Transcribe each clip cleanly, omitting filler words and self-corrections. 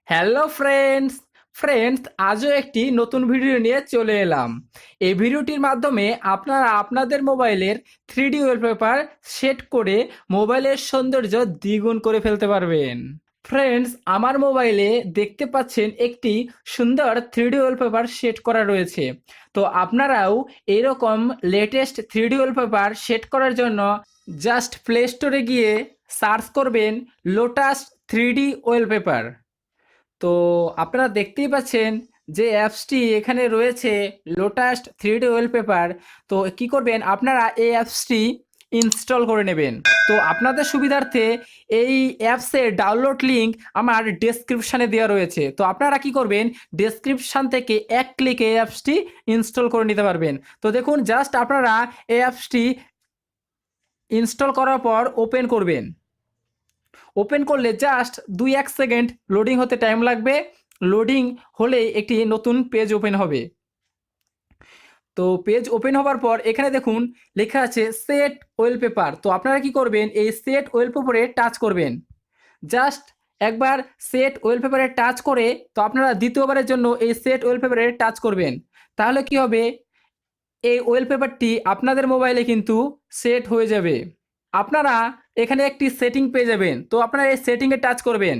Hello friends friends আজও একটি নতুন ভিডিও নিয়ে চলে এলাম। এই ভিডিওটির মাধ্যমে আপনারা আপনাদের মোবাইলের 3D ওয়ালপেপার সেট করে মোবাইলের সৌন্দর্য দ্বিগুণ করে ফেলতে পারবেন। ফ্রেন্ডস, আমার মোবাইলে দেখতে পাচ্ছেন একটি সুন্দর 3D ওয়ালপেপার সেট করা রয়েছে। তো আপনারাও এরকম লেটেস্ট 3D ওয়ালপেপার সেট করার জন্য জাস্ট প্লে স্টোরে গিয়ে সার্চ করবেন লোটাস 3D ওয়ালপেপার। তো আপনারা দেখতেই পাচ্ছেন যে অ্যাপসটি এখানে রয়েছে, লোটাস 3D ওয়ালপেপার। তো কি করবেন, আপনারা এই অ্যাপসটি ইনস্টল করে নেবেন। তো আপনাদের সুবিধার্থে এই অ্যাপসের ডাউনলোড লিঙ্ক আমার ডেসক্রিপশানে দেওয়া রয়েছে। তো আপনারা কি করবেন, ডেসক্রিপশান থেকে এক ক্লিকে এই অ্যাপসটি ইনস্টল করে নিতে পারবেন। তো দেখুন, জাস্ট আপনারা এই অ্যাপসটি ইনস্টল করার পর ওপেন করবেন। ওপেন করলে জাস্ট 2-1 সেকেন্ড লোডিং হতে টাইম লাগবে। লোডিং হলে একটি নতুন পেজ ওপেন হবে। তো পেজ ওপেন হবার পর এখানে দেখুন লেখা আছে সেট ওয়ালপেপার। তো আপনারা কি করবেন, এই সেট ওয়ালপেপারে টাচ করবেন। জাস্ট একবার সেট ওয়ালপেপারে টাচ করে তো আপনারা দ্বিতীয়বারের জন্য এই সেট ওয়ালপেপারে টাচ করবেন। তাহলে কি হবে, এই ওয়ালপেপারটি আপনাদের মোবাইলে কিন্তু সেট হয়ে যাবে। আপনারা এখানে একটি সেটিং পেয়ে যাবেন। তো আপনারা এই সেটিংয়ে টাচ করবেন।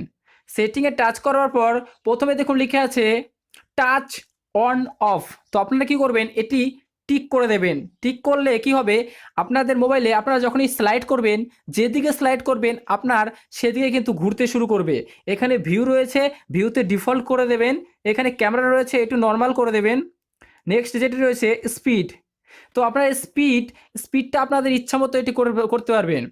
সেটিংয়ে টাচ করার পর প্রথমে দেখুন লিখে আছে টাচ অন অফ। তো আপনারা কি করবেন, এটি টিক করে দেবেন। টিক করলে কি হবে, আপনাদের মোবাইলে আপনারা যখনই স্লাইড করবেন, যেদিকে স্লাইড করবেন আপনার সেদিকে কিন্তু ঘুরতে শুরু করবে। এখানে ভিউ রয়েছে, ভিউতে ডিফল্ট করে দেবেন। এখানে ক্যামেরা রয়েছে, একটু নর্মাল করে দেবেন। নেক্সট যেটি রয়েছে স্পিড। তো আপনার স্পিডটা আপনাদের ইচ্ছা মতো এটি করতে পারবেন।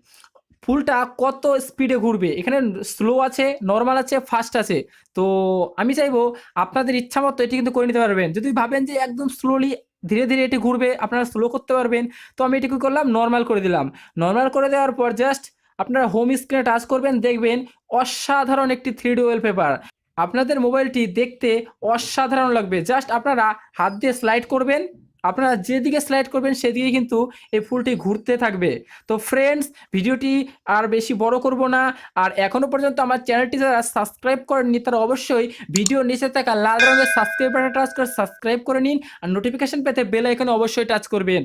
ফুলটা কত স্পিডে ঘুরবে, এখানে স্লো আছে, নর্মাল আছে, ফাস্ট আছে। তো আমি চাইবো আপনাদের ইচ্ছা মতো এটি কিন্তু করে নিতে পারবেন। যদি ভাবেন যে একদম স্লোলি ধীরে ধীরে এটি ঘুরবে, আপনারা স্লো করতে পারবেন। তো আমি এটি কী করলাম, নর্মাল করে দিলাম। নর্মাল করে দেওয়ার পর জাস্ট আপনারা হোম স্ক্রিনে টাচ করবেন, দেখবেন অসাধারণ একটি 3D ওয়ালপেপার। আপনাদের মোবাইলটি দেখতে অসাধারণ লাগবে। জাস্ট আপনারা হাত দিয়ে স্লাইড করবেন, আপনারা যেদিকে স্লাইড করবেন সেদিকে কিন্তু এই ফুলটি ঘুরতে থাকবে। তো ফ্রেন্ডস, ভিডিওটি আর বেশি বড় করব না। আর এখনও পর্যন্ত আমার চ্যানেলটি যারা সাবস্ক্রাইব করেননি তারা অবশ্যই ভিডিওর নিচে থাকা লাল রঙের সাবস্ক্রাইব বাটনে টাচ করে সাবস্ক্রাইব করে নিন। আর নোটিফিকেশন পেতে বেল আইকনে অবশ্যই টাচ করবেন,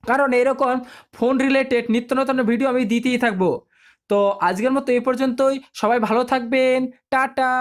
কারণ এরকম ফোন রিলেটেড নিত্য নতুন ভিডিও আমি দিতেই থাকবো। তো আজকের মতো এই পর্যন্তই। সবাই ভালো থাকবেন। টাটা।